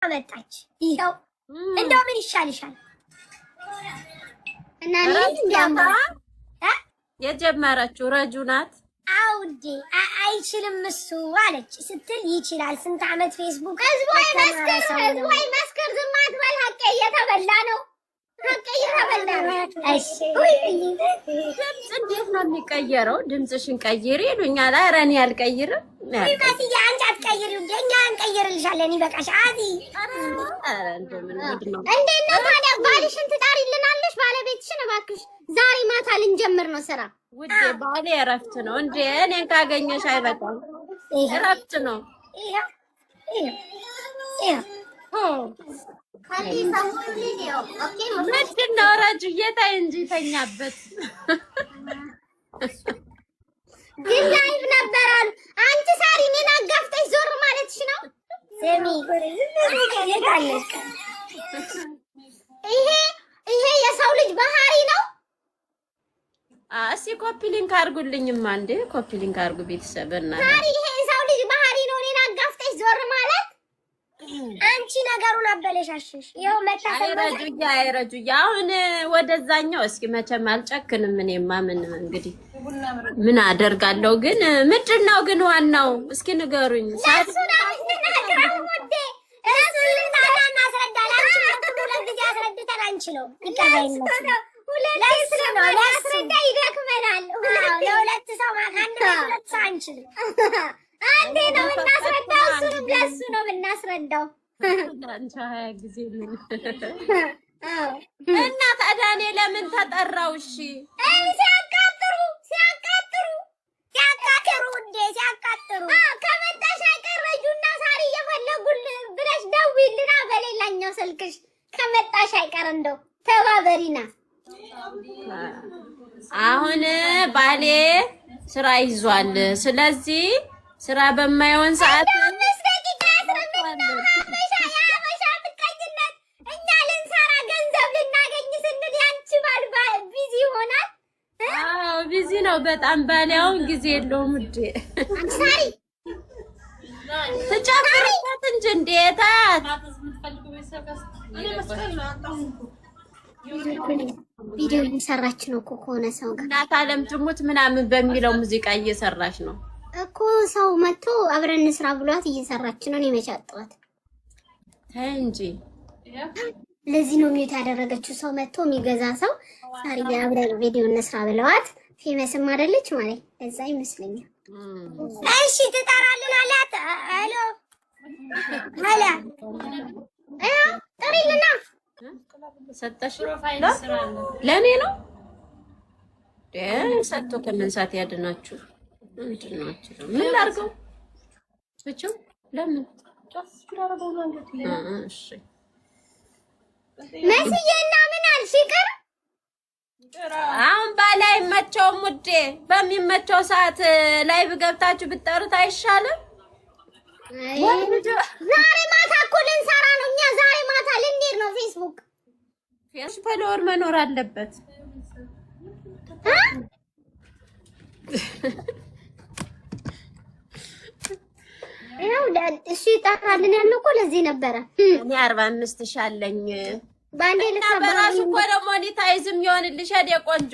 አመጣች። ይኸው እንደው ምን ይሻልሻል? እና እንዴ የጀመረችው ረጁ ናት። አውዴ አይችልም እሱ አለች ስትል ይችላል። ስንት አመት ፌስቡክ ህዝቡ መስከር ዝም አትበል። ሀቄ እየተበላ ነው። ሀቄ እየተበላ ነው። እሺ ድምፅ እንዴት ነው የሚቀየረው? ድምፅሽን ቀይሪ ይሉኛል። ኧረ እኔ አልቀይርም። ይሄ አንቺ አትቀይሪው፣ እኛ እንቀይርልሻለን። ይበቃሽ። አዚ ኧረ እንደምን ጉድ ነው። እንዴት ነው ታዲያ? ባልሽን ትዳሪልናለሽ? ባለቤትሽን እባክሽ። ዛሬ ማታ ልንጀምር ነው ስራ። ውዴ ባሌ እረፍት ነው እንዴ? እኔን ካገኘሽ አይበቃም? እረፍት ነው። ምንድን ነው ረጁዬ? ታይ እንጂ ተኛበት። ግን ላይቭ ነበር አሉ። አንቺ ሳሪ እኔን አጋፍተሽ ዞር ማለትሽ ነው? ስሚ ይሄ የሰው ልጅ ባህሪ ነው። እስኪ ኮፒ ሊንክ አድርጉልኝማ እንዴ! ኮፒ ሊንክ አድርጉ ቤተሰብ እና ሳሪ ይሄ የሰው ልጅ ባህሪ ነው። እኔን አጋፍተሽ ዞር ማለት አንቺ ነገሩን አበለሻሽሽ። ይኸው አይረጁያ አሁን ወደዛኛው እስኪ መቼም አልጨክንም። እኔማ ምን እንግዲህ ምን አደርጋለሁ? ግን ምንድን ነው ግን ዋናው እስኪ ንገሩኝ። ለሁለት ሰው አንድ ሁለት ሰው አንችልም። አንዴ ነው እናስረዳው። እሱንም ለሱ ነው እናስረዳው። አንቺ 20 ጊዜ ምን እና ታዲያ እኔ ለምን ተጠራው? እሺ ሲያቃጥሩ እንዴ ሲያቃጥሩ ከመጣሽ አይቀር ረጁና ሳሪ እየፈለጉል ብለሽ ደውይልና በሌላኛው ስልክሽ ከመጣሽ አይቀር እንደው ተባበሪና። አሁን ባሌ ስራ ይዟል። ስለዚህ ስራ በማይሆን ሰዓት እኛ ልንሰራ ገንዘብ ልናገኝ ስንል ያንቺ ባል ቢዚ ይሆናል። አዎ ቢዚ ነው በጣም። ባሌ አሁን ጊዜ የለውም እንዴ። ሳሪ ትጨፍርበት እንጂ እንዴታት ቪዲዮ እየሰራች ነው እኮ ከሆነ ሰው ጋር እናት አለም ትሙት ምናምን በሚለው ሙዚቃ እየሰራች ነው እኮ። ሰው መጥቶ አብረን እንስራ ብሏት እየሰራች ነው። እኔ መቻጥዋት ተይ እንጂ። ለዚህ ነው ሚውት ያደረገችው። ሰው መጥቶ የሚገዛ ሰው ሳሪ አብረን ቪዲዮ እንስራ ብለዋት ፌመስም አይደለች ማለት እዛ ይመስለኛል። እሺ ትጠራልናላት። ሄሎ ሄሎ ጥሪልና ሰጠሽ ለኔ ነው ሰጥቶ ከመንሳት ያድናችሁ። ምንድናችሁ? ምን ላድርገው? ብቻ ለምን እሺ መስዬና ምን አልሽ? ይቅር አሁን ባላይ አይመቸውም ውዴ። በሚመቸው ሰዓት ላይቭ ገብታችሁ ብትጠሩት አይሻልም? ዛሬ ማታ እኮ ልንሰራ ነው እኛ። ዛሬ ማታ ልንሄድ ነው። ፌስቡክ ፎሎወር መኖር አለበት። ያው እሱ ይጣራልን ያለው እኮ ለዚህ ነበረ። እኔ 45 ሺህ አለኝ። ባንዴ ልታባራሽ እኮ ነው ሞኔታይዝም ይሆንልሽ አይደል? ቆንጆ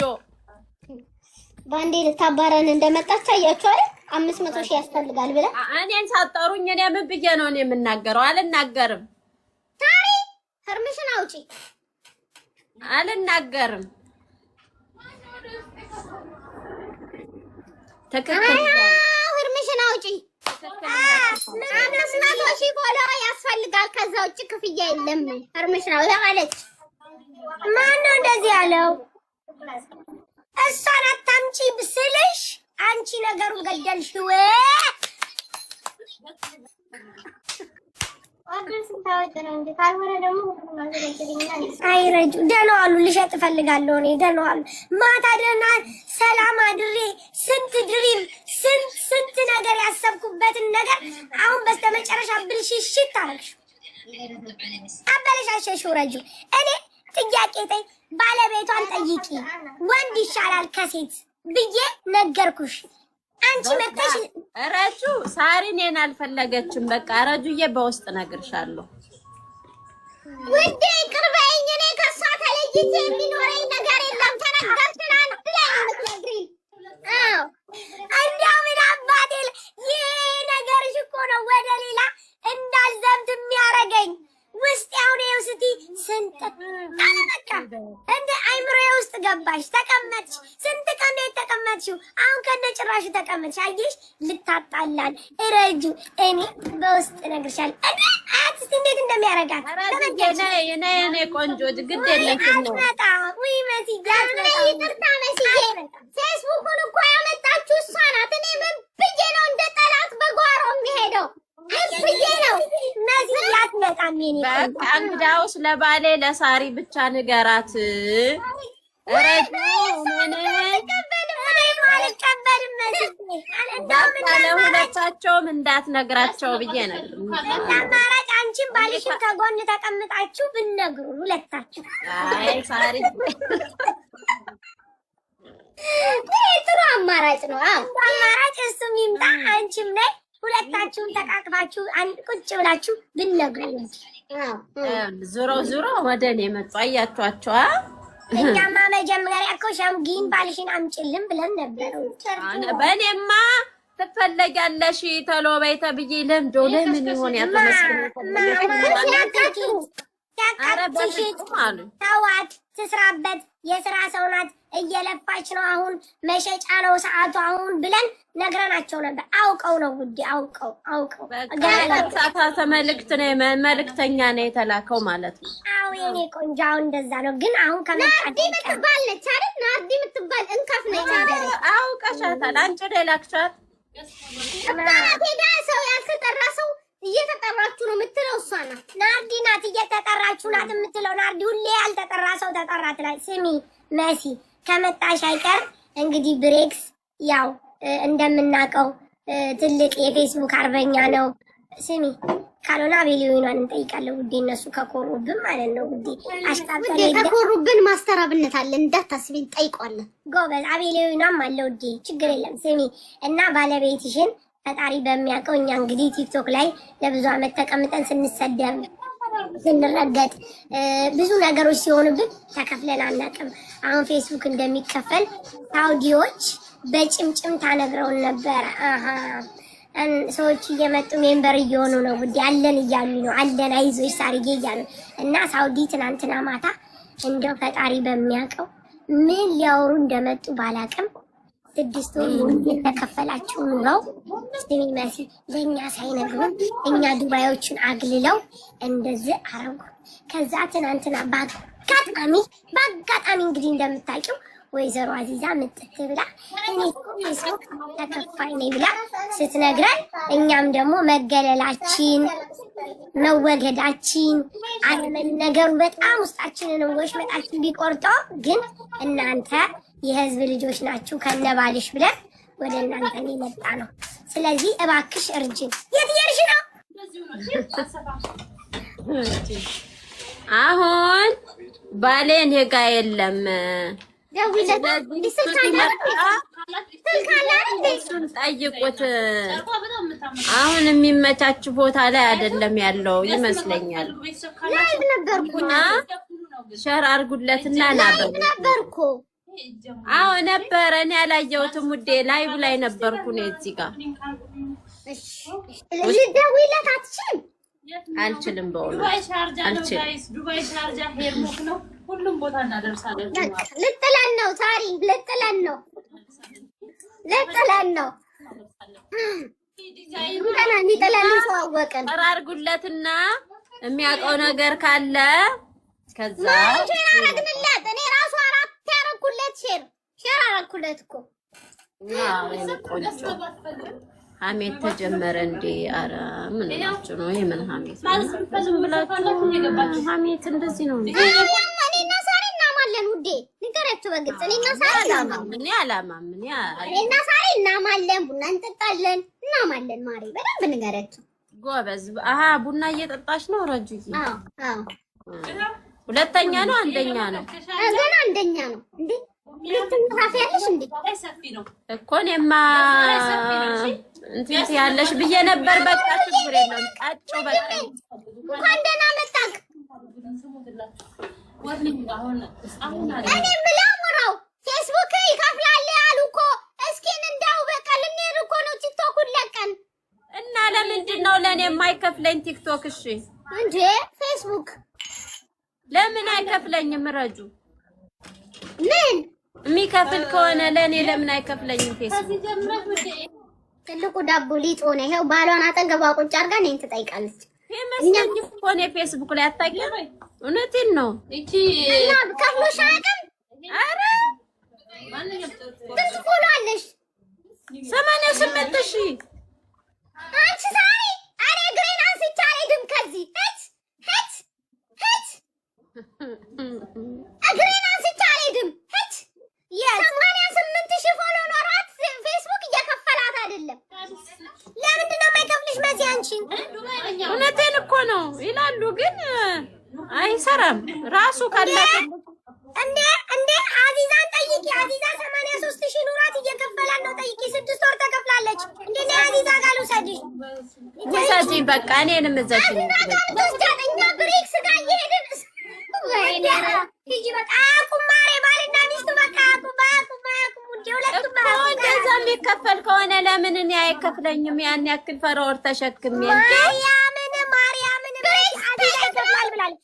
ባንዴ ልታባረን እንደመጣች አያችሁ አይደል? 500 ሺህ ያስፈልጋል ብለ እኔን ሳጠሩኝ እኔ ምን ብዬ ነው እኔ የምናገረው? አልናገርም። ታሪ ህርምሽን አውጪ። አልናገርም። ተከክል ህርምሽን አውጪ። 500 ሺህ ፎሎ ያስፈልጋል። ከዛ ውጭ ክፍያ የለም። ህርምሽን አውጪ አለች። ማን ነው እንደዚህ ያለው? እሷን አታምጪ ብስልሽ አንቺ ነገሩን ገደልሽው። አይረጁ ደህና ዋሉ። ልሸጥ እፈልጋለሁ እኔ። ደህና ዋሉ። ማታ ደህና ሰላም አድሬ ስንት ድሪም ስንት ነገር ያሰብኩበትን ነገር አሁን በስተመጨረሻ ብልሽሽት አደረግሽው። አበለሻሸሽው ረጁ። እኔ ጥያቄ ጠይ ባለቤቷን ጠይቂ። ወንድ ይሻላል ከሴት ብዬ ነገርኩሽ። አንቺ መጥተሽ ረጁ ሳሪ እኔን አልፈለገችም። በቃ ረጁዬ በውስጥ እነግርሻለሁ። ውዴ ቅርበኝ። እኔ ከሷ ተለይቼ የሚኖረኝ ነገር የለም። ተነጋግረናል ብለህ የምትነግሪኝ? አዎ እንደው ምን አባቴ ይሄ ነገርሽ እኮ ነው ወደ ሌላ እንዳልዘምት የሚያረገኝ። ውስጥ አሁን ይኸው እስቲ ስንት በቃ እንደ አይምሮዬ ውስጥ ገባሽ፣ ተቀመጥሽ። ስንት ቀን ነው የተቀመጥሽው? አሁን ከነጭራሹ ተቀመጥሽ። አየሽ ልታጣላን ረጁ። እኔ በውስጥ እነግርሻለሁ። እኔ አትስቲ እንዴት እንደሚያረጋት እኔ ቆንጆ ግድ የለሽም ነው አትመጣ ወይ መስያ ይቅርታ መስዬ ፌስቡኩን እኮ ያመጣችሁ እሷ ናት። እኔ ምን ብዬ ነው እንደ ጠላት በጓሮ የሚሄደው? ብዬ ነው መስያ አትመጣም። የኔ በቃ እንግዳውስ ለባሌ ለሳሪ ብቻ ንገራት። ረጁ ምን አልቀበልም ለሁለታቸውም እንዳትነግራቸው ብዬ ነው። አማራጭ አንቺን ባልሽን ከጎን ተቀምጣችሁ ብትነግሩ ሁለታችሁ። አይ ሳሪ ጥሩ አማራጭ ነው። አማራጭ እሱም ይምጣ አንቺም ነይ፣ ሁለታችሁም ተቃቅፋችሁ አንድ ቁጭ ብላችሁ ብትነግሩ እንጂ። ዙሮ ወደ እኔ መጡ። አያችኋቸው? እኛማ መጀመሪያ እኮ ሸምጊን ባልሽን አምጪልን ብለን ነበር። በእኔማ ትፈለጊያለሽ ተሎ በይ ተብዬ ለምዶ ለምን ይሆን ተዋት፣ ትስራበት፣ የስራ ሰው ናት፣ እየለፋች ነው፣ አሁን መሸጫ ነው ሰዓቱ አሁን ብለን ነግረናቸው ነበር። አውቀው ነው ውዴ፣ አውቀው ሳታተ መልእክተኛ ነው የተላከው ማለት ነው። አዎ የኔ ቆንጆ አሁን እንደዛ ነው። ግን አሁን ከመጣ ምትባል ነች አይደል? ናርዲ ምትባል እንከፍ ነች አይደል? አውቀሻታል አንቺ ላክሻት። ሄዳ ሰው ያልተጠራ ሰው እየተጠራችሁ ነው የምትለው እሷ ናት። ናርዲ ናት እየተጠራችሁ ናት የምትለው። ናርዲ ሁሌ ያልተጠራ ሰው ተጠራ ትላለች። ስሚ መሲ ከመጣሽ አይቀር እንግዲህ ብሬክስ ያው እንደምናውቀው ትልቅ የፌስቡክ አርበኛ ነው። ስሚ ካልሆነ አቤሊዮናን እንጠይቃለን ውዴ፣ እነሱ ከኮሩብን ማለት ነው ውዴ። ውዴ ከኮሩብን ማስተራብነት አለ እንዳታስቢ፣ እንጠይቀዋለን። ጎበዝ አቤሊዮናም አለ ውዴ፣ ችግር የለም። ስሚ እና ባለቤትሽን ፈጣሪ በሚያውቀው እኛ እንግዲህ ቲክቶክ ላይ ለብዙ ዓመት ተቀምጠን ስንሰደብ ስንረገጥ ብዙ ነገሮች ሲሆኑብን ተከፍለን አናውቅም። አሁን ፌስቡክ እንደሚከፈል ሳውዲዎች በጭምጭምታ ነግረውን ነበረ። ሰዎች እየመጡ ሜምበር እየሆኑ ነው ውዴ፣ አለን እያሉ ነው። አለን አይዞሽ ሳርጌ እያሉ እና ሳውዲ ትናንትና ማታ እንደው ፈጣሪ በሚያውቀው ምን ሊያወሩ እንደመጡ ባላቅም 6 ወር የተከፈላቸው ኑረው ስሚ መሲ ለእኛ ሳይነግሩን እኛ ዱባዮችን አግልለው እንደዚህ አረጉ። ከዛ ትናንትና በአጋጣሚ እንግዲህ እንደምታውቂው ወይዘሮ አዚዛ ምጥት ብላ እኔ ፌስቡክ ተከፋይ ነኝ ብላ ስትነግረን እኛም ደግሞ መገለላችን መወገዳችን ነገሩ በጣም ውስጣችንን ወሽመጣችን ቢቆርጠው ግን እናንተ የህዝብ ልጆች ናችሁ ከነባልሽ ብለን ወደ እናንተ የመጣ ነው። ስለዚህ እባክሽ እርጅን። የት እየሄድሽ ነው? አሁን ባሌ እኔ ጋ የለም። እሱን ጠይቁት። አሁን የሚመቻች ቦታ ላይ አይደለም ያለው ይመስለኛል። ሸር አድርጉለትና ነበርኩ። አዎ ነበረ። እኔ ያላየሁትም ውዴ ላይቭ ላይ ነበርኩ ነው እዚህ ጋር። ልደውይለት አትችልም? አልችልም፣ በእውነት አልችልም። ዱባይ ሻርጃ ሄርሞክ ነው፣ ሁሉም ቦታ እናደርሳለን። ልጥለን ነው ሳሪ፣ ልጥለን ነው። ሚጥለን ሰው አወቅን። አድርጉለትና የሚያውቀው ነገር ካለ ከዛ ሼር አረግንለት። እኔ ራሱ 4 ያረኩለት ሼር አረኩለት እኮ። ቆንጆ ሀሜት ተጀመረ እንዴ? ኧረ ምን ናችሁ ነው? ይሄ ምን ሀሜት ዝም ብላችሁ ሀሜት እንደዚህ ነው እንዴ? እኔና ሳሪ እናማለን ውዴ፣ ንገራችሁ በግልጽ። እኔና ሳሪ አላማም እኔና ሳሪ እናማለን፣ ቡና እንጠጣለን፣ እናማለን። ማሪ በደንብ ንገራችሁ። ጎበዝ። አሃ ቡና እየጠጣች ነው ረጁዬ? አዎ። ሁለተኛ ነው አንደኛ ነው? ገና አንደኛ ነው እንዴ? ልትንፋፊ ያለሽ እንዴ? እኮ እኔማ እንትን ያለሽ ብዬ ነበር። በቃ ችግር የለውም። ቃጮ በቃ እንኳን ደህና መጣክ። እኔ የምለው ሞራው ፌስቡክ ይከፍላል ያሉ እኮ እስኪ እንደው በቃ ልንሄድ እኮ ነው ቲክቶኩን ለቀን እና ለምንድን ነው ለኔ የማይከፍለኝ ቲክቶክ? እሺ እንዴ ፌስቡክ ለምን አይከፍለኝም? ረጁ ምን የሚከፍል ከሆነ ለኔ ለምን አይከፍለኝም? ፌስቡክ ትልቁ ዳቦ ሊጥ ሆነ። ይሄው ባሏን አጠገቧ ቁጭ አድርጋ እኔን ትጠይቃለች። እኛም ሆነ ፌስቡክ ላይ አታውቂም? እውነቴን ነው። እና ከፍሎሽ አያውቅም? ኧረ ስንት ፎሎ አለሽ? 88,000 አንቺ ዛሬ አሬ እግሬን አንስቼ አልሄድም ከዚህ እግሬን አንስቼ አልሄድም 88,000 ፎሎ ኖሯት ፌስቡክ እየከፈላት አይደለም። ለምንድን ነው የማይከፍልሽ መሲ አንቺ? እውነቴን እኮ ነው ይላሉ፣ ግን አይሰራም ራሱ ካላት እንዴ አዚዛን ጠይቂ። አዚዛ 83,000 ኑራት እየከፈላት ነው። ጠይቂ። 6 ወር ተከፍላለች። እንዴ አዚዛ ጋር ልውሰድሽ። ውሰጂኝ በቃ እኔንም እዛች ነው እኛ ብሬክስ ጋር እየሄድን ወይኔ ሂጂ በቃ ቁማሬ ባልና ሚስቱ በቃ አቁም እንዴ ሁለቱም እንደዛ የሚከፈል ከሆነ ለምን እኔ አይከፍለኝም? ያን ያክል ፈረወር ተሸክሜ ማርያምን አዚዛ ይከፍላል ብላለች።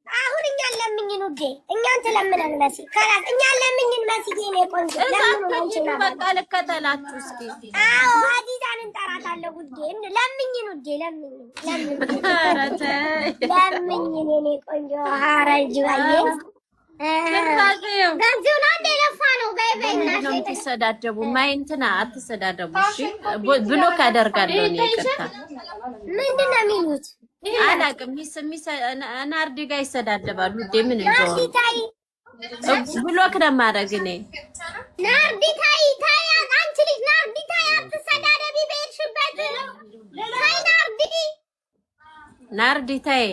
አሁን እኛን ለምኝን ውዴ፣ እኛን ትለምነን መሲ ከራስ እኛን ለምኝን መሲ የኔ ቆንጆ እዛችሁ በቃ ልከተላችሁ እስኪ። አዎ አዚዛን እንጠራታለሁ ውዴ፣ ለምኝን ውዴ፣ ለምኝን ኧረ ተይ ለምኝን የኔ ቆንጆ ሀረጅ ባዬ ገንዘቡን አንድ የለፋ ነው። በይበይና ነው የምትሰዳደቡ። ማይንትና አትሰዳደቡ እሺ። ብሎክ አደርጋለሁ እኔ። ይቅርታ ምንድን ነው የሚሉት? አላውቅም። ናርዲ ጋር ይሰዳደባሉ እንዴ? ምን እንደሆነ ብሎክ ነው የማደርግ እኔ። ናርዲ ታይ አንቺ ልጅ ናርዲ ታይ አትሰዳደቢ በሄድሽበት። ታይ ናርዲ ታይ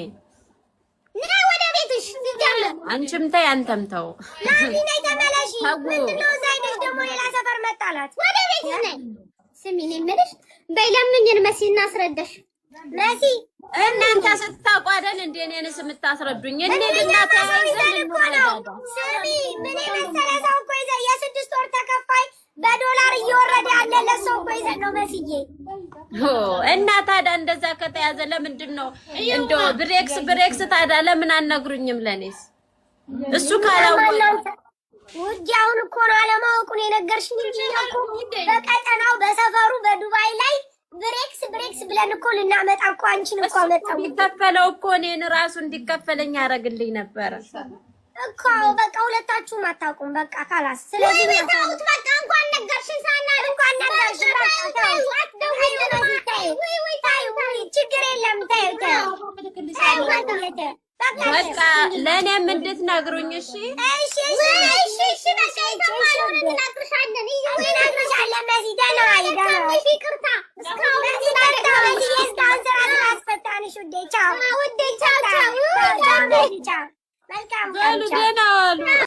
ነይ ወደ ቤትሽ ሲጀምር አንቺም ታይ አንተም ተው። ናርዲ ነይ ተመለሺ። ምንድን ነው እዛ ሄደሽ ደግሞ ሌላ ሰፈር መጣላት? ወደ ቤትሽ ነይ። ስሚኝ የምልሽ በይ ለምኝን መሲ እናስረዳሽ። መሲ እናንተ ስታውቁ አይደል እንዴ እኔንስ የምታስረዱኝ? እኔ እናንተ እኮ ነው። ስሚ ምን የመሰለ ሰው እኮ ይዘን የ6 ወር ተከፋይ በዶላር እየወረደ ያለ ለሰው እኮ ይዘን ነው መስዬ። እና ታዲያ እንደዛ ከተያዘ ለምንድን ነው እንደው ብሬክስ ታዲያ ለምን አልነግሩኝም? ለኔስ እሱ ካላወቀ ውዴ አሁን እኮ ነው አለማወቁን የነገርሽኝ እንጂ እኮ በቀጠናው በሰፈሩ በዱባይ ላይ ብሬክስ ብለን እኮ ልናመጣ እኮ አንቺን እኮ መጣው። ይከፈለው እኮ እኔን ራሱ እንዲከፈለኝ ያደርግልኝ ነበረ እኮ። በቃ ሁለታችሁም አታውቁም። በቃ ካላስ ስለዚህ ታውት በቃ እንኳን ነገርሽን ሳናል እንኳን ነገርሽን ችግር የለም። በቃ ለእኔም እንድትነግሩኝ እሺ። መልካም